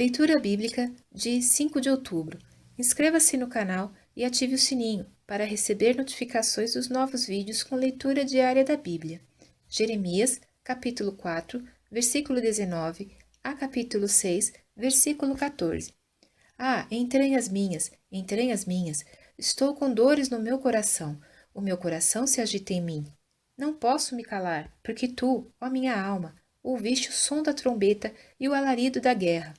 Leitura Bíblica de 5 de outubro. Inscreva-se no canal e ative o sininho para receber notificações dos novos vídeos com leitura diária da Bíblia. Jeremias, capítulo 4, versículo 19, a capítulo 6, versículo 14. Ah, entranhas minhas, estou com dores no meu coração, o meu coração se agita em mim. Não posso me calar, porque tu, ó minha alma, ouviste o som da trombeta e o alarido da guerra.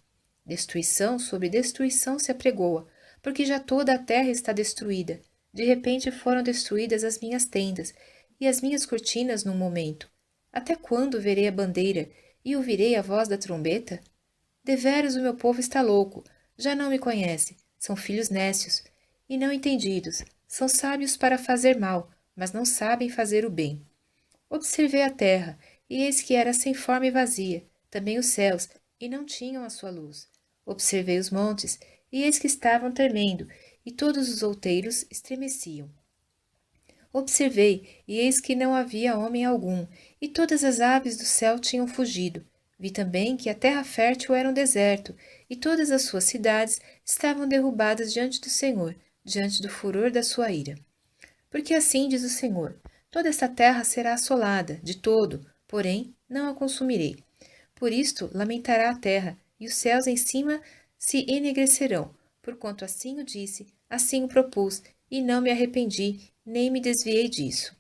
Destruição sobre destruição se apregoa, porque já toda a terra está destruída. De repente foram destruídas as minhas tendas e as minhas cortinas num momento. Até quando verei a bandeira e ouvirei a voz da trombeta? Deveras o meu povo está louco, já não me conhece, são filhos nécios e não entendidos, são sábios para fazer mal, mas não sabem fazer o bem. Observei a terra, e eis que era sem forma e vazia, também os céus, e não tinham a sua luz. Observei os montes, e eis que estavam tremendo, e todos os outeiros estremeciam. Observei, e eis que não havia homem algum, e todas as aves do céu tinham fugido. Vi também que a terra fértil era um deserto, e todas as suas cidades estavam derrubadas diante do Senhor, diante do furor da sua ira. Porque assim diz o Senhor: toda esta terra será assolada, de todo, porém não a consumirei. Por isto lamentará a terra, e os céus em cima se enegrecerão, porquanto assim o disse, assim o propus, e não me arrependi, nem me desviei disso.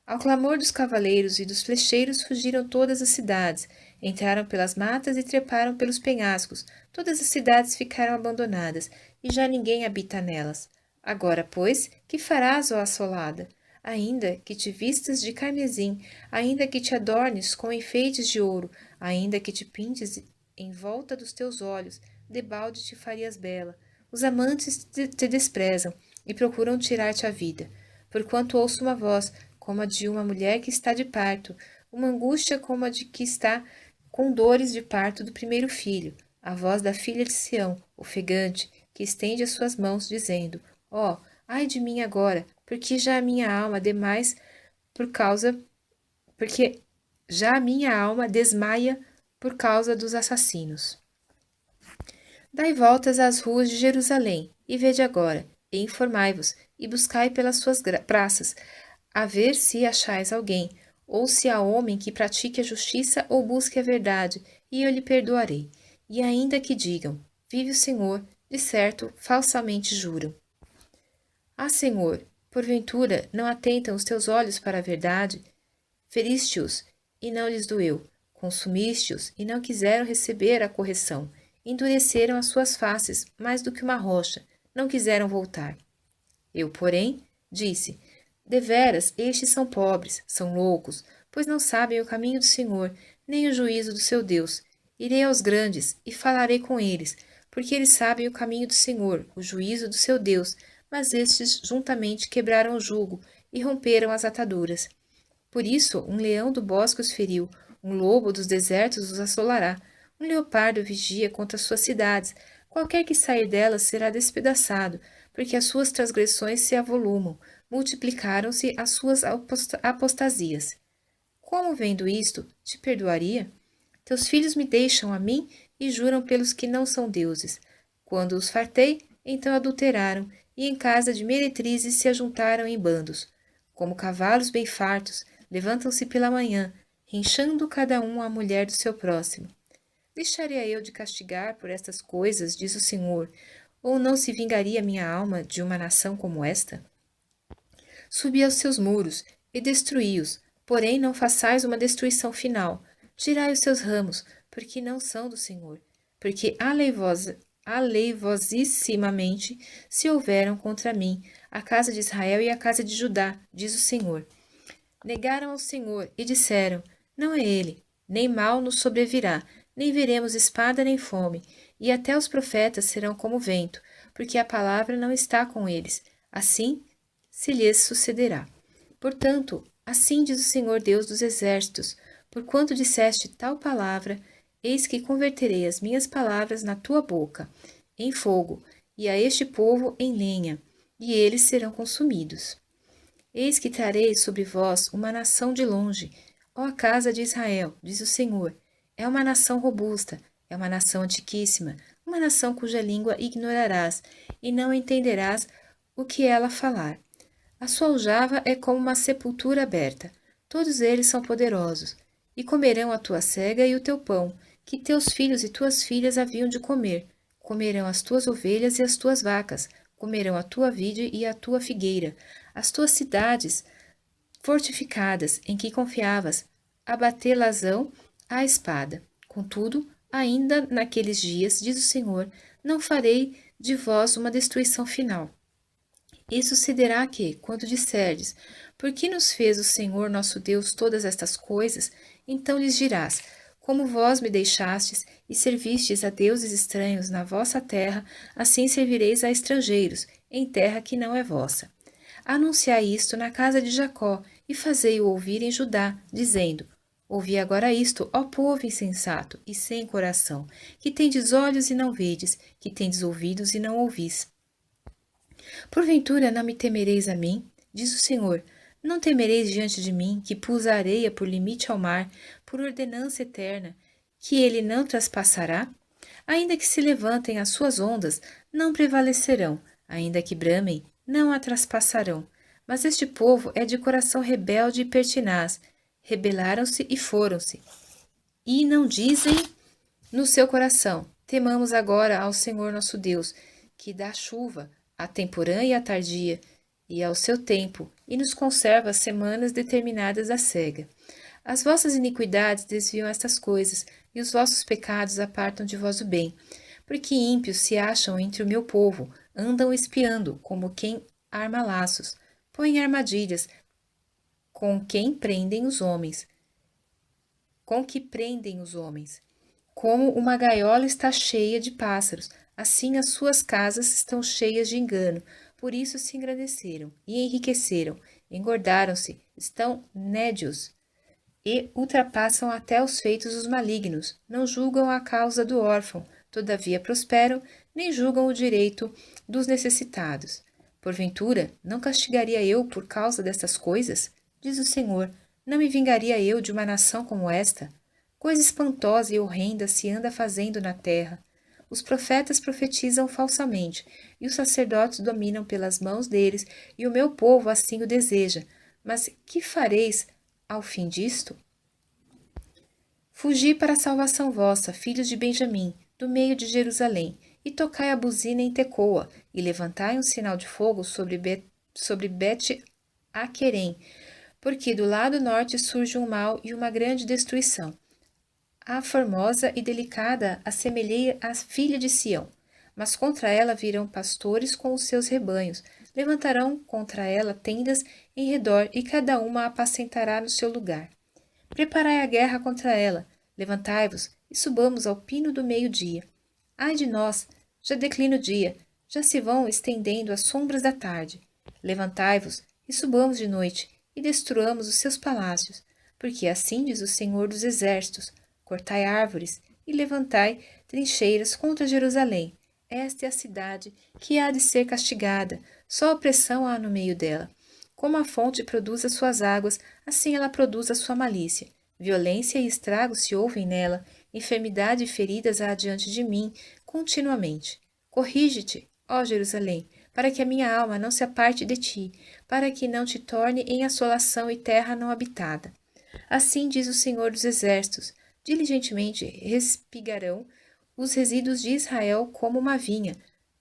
Ao clamor dos cavaleiros e dos flecheiros fugiram todas as cidades, entraram pelas matas e treparam pelos penhascos, todas as cidades ficaram abandonadas, e já ninguém habita nelas. Agora, pois, que farás, ó assolada? Ainda que te vistas de carmesim, ainda que te adornes com enfeites de ouro, ainda que te pintes em volta dos teus olhos, debalde te farias bela. Os amantes te desprezam e procuram tirar-te a vida. Porquanto ouço uma voz, como a de uma mulher que está de parto, uma angústia como a de que está com dores de parto do primeiro filho, a voz da filha de Sião, ofegante, que estende as suas mãos, dizendo: Ó, ai de mim agora, porque já a minha alma porque já a minha alma desmaia por causa dos assassinos. Dai voltas às ruas de Jerusalém, e vede agora, e informai-vos, e buscai pelas suas praças, a ver se achais alguém, ou se há homem que pratique a justiça ou busque a verdade, e eu lhe perdoarei. E ainda que digam: vive o Senhor, de certo, falsamente juram. Ah, Senhor, porventura não atentam os teus olhos para a verdade? Feriste-os, e não lhes doeu. Consumiste-os, e não quiseram receber a correção. Endureceram as suas faces, mais do que uma rocha, não quiseram voltar. Eu, porém, disse: deveras, estes são pobres, são loucos, pois não sabem o caminho do Senhor, nem o juízo do seu Deus. Irei aos grandes e falarei com eles, porque eles sabem o caminho do Senhor, o juízo do seu Deus, mas estes juntamente quebraram o jugo e romperam as ataduras. Por isso, um leão do bosque os feriu, um lobo dos desertos os assolará, um leopardo vigia contra suas cidades, qualquer que sair delas será despedaçado, porque as suas transgressões se avolumam, multiplicaram-se as suas apostasias. Como vendo isto, te perdoaria? Teus filhos me deixam a mim e juram pelos que não são deuses. Quando os fartei, então adulteraram, e em casa de meretrizes se ajuntaram em bandos. Como cavalos bem fartos, levantam-se pela manhã, rinchando cada um a mulher do seu próximo. Deixaria eu de castigar por estas coisas, diz o Senhor, ou não se vingaria minha alma de uma nação como esta? Subi aos seus muros e destruí-os, porém não façais uma destruição final. Tirai os seus ramos, porque não são do Senhor, porque aleivosissimamente se houveram contra mim, a casa de Israel e a casa de Judá, diz o Senhor. Negaram ao Senhor e disseram: não é ele, nem mal nos sobrevirá, nem veremos espada nem fome, e até os profetas serão como vento, porque a palavra não está com eles. Assim se lhes sucederá. Portanto, assim diz o Senhor Deus dos exércitos: porquanto disseste tal palavra, eis que converterei as minhas palavras na tua boca, em fogo, e a este povo em lenha, e eles serão consumidos. Eis que trarei sobre vós uma nação de longe, ó casa de Israel, diz o Senhor. É uma nação robusta, É uma nação antiquíssima, uma nação cuja língua ignorarás, e não entenderás o que ela falar. A sua aljava é como uma sepultura aberta. Todos eles são poderosos, e comerão a tua cega e o teu pão, que teus filhos e tuas filhas haviam de comer. Comerão as tuas ovelhas e as tuas vacas, comerão a tua vide e a tua figueira, as tuas cidades fortificadas em que confiavas, abatê-las-ão à espada. Contudo, ainda naqueles dias, diz o Senhor, não farei de vós uma destruição final. E sucederá que, quando disserdes, por que nos fez o Senhor nosso Deus todas estas coisas? Então lhes dirás, como vós me deixastes e servistes a deuses estranhos na vossa terra, assim servireis a estrangeiros, em terra que não é vossa. Anunciai isto na casa de Jacó, e fazei-o ouvir em Judá, dizendo, ouvi agora isto, ó povo insensato e sem coração, que tendes olhos e não vedes, que tendes ouvidos e não ouvis. Porventura não me temereis a mim, diz o Senhor, não temereis diante de mim, que pus a areia por limite ao mar, por ordenança eterna, que ele não traspassará? Ainda que se levantem as suas ondas, não prevalecerão, ainda que bramem, não a traspassarão. Mas este povo é de coração rebelde e pertinaz, rebelaram-se e foram-se. E não dizem no seu coração, temamos agora ao Senhor nosso Deus, que dá chuva, a temporã e a tardia, e ao seu tempo, e nos conserva as semanas determinadas à cega. As vossas iniquidades desviam estas coisas, e os vossos pecados apartam de vós o bem. Porque ímpios se acham entre o meu povo, andam espiando, como quem arma laços, põem armadilhas, com quem prendem os homens. Com que prendem os homens. Como uma gaiola está cheia de pássaros, assim as suas casas estão cheias de engano. Por isso se engrandeceram e enriqueceram, engordaram-se, estão nédios e ultrapassam até os feitos dos malignos. Não julgam a causa do órfão, todavia prosperam, nem julgam o direito dos necessitados. Porventura, não castigaria eu por causa destas coisas? Diz o Senhor, não me vingaria eu de uma nação como esta? Coisa espantosa e horrenda se anda fazendo na terra. Os profetas profetizam falsamente, e os sacerdotes dominam pelas mãos deles, e o meu povo assim o deseja. Mas que fareis ao fim disto? Fugi para a salvação vossa, filhos de Benjamim, do meio de Jerusalém, e tocai a buzina em Tecoa, e levantai um sinal de fogo sobre Bet-Aquerem, porque do lado norte surge um mal e uma grande destruição. A formosa e delicada assemelhei à filha de Sião, mas contra ela virão pastores com os seus rebanhos, levantarão contra ela tendas em redor, e cada uma a apacentará no seu lugar. Preparai a guerra contra ela, levantai-vos e subamos ao pino do meio-dia. Ai de nós, já declina o dia, já se vão estendendo as sombras da tarde. Levantai-vos e subamos de noite, e destruamos os seus palácios, porque assim diz o Senhor dos Exércitos, cortai árvores e levantai trincheiras contra Jerusalém. Esta é a cidade que há de ser castigada, só opressão há no meio dela. Como a fonte produz as suas águas, assim ela produz a sua malícia. Violência e estrago se ouvem nela, enfermidade e feridas há diante de mim, continuamente. Corrige-te, ó Jerusalém, para que a minha alma não se aparte de ti, para que não te torne em assolação e terra não habitada. Assim diz o Senhor dos Exércitos, diligentemente respigarão os resíduos de Israel como uma vinha.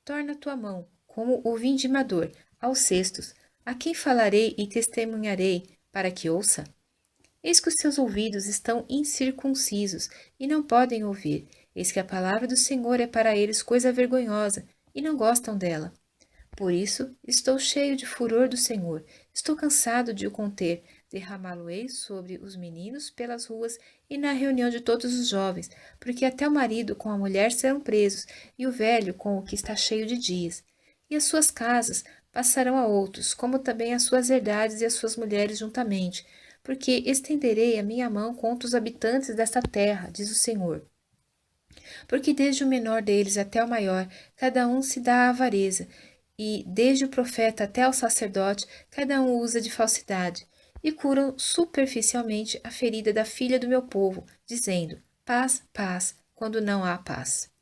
Torna tua mão, como o vindimador, aos cestos. A quem falarei e testemunharei, para que ouça? Eis que os seus ouvidos estão incircuncisos, e não podem ouvir. Eis que a palavra do Senhor é para eles coisa vergonhosa, e não gostam dela. Por isso, estou cheio de furor do Senhor, estou cansado de o conter. Derramá-lo-ei sobre os meninos pelas ruas e na reunião de todos os jovens, porque até o marido com a mulher serão presos, e o velho com o que está cheio de dias. E as suas casas passarão a outros, como também as suas herdades e as suas mulheres juntamente, porque estenderei a minha mão contra os habitantes desta terra, diz o Senhor. Porque desde o menor deles até o maior, cada um se dá à avareza, e desde o profeta até o sacerdote, cada um usa de falsidade, e curam superficialmente a ferida da filha do meu povo, dizendo, paz, paz, quando não há paz.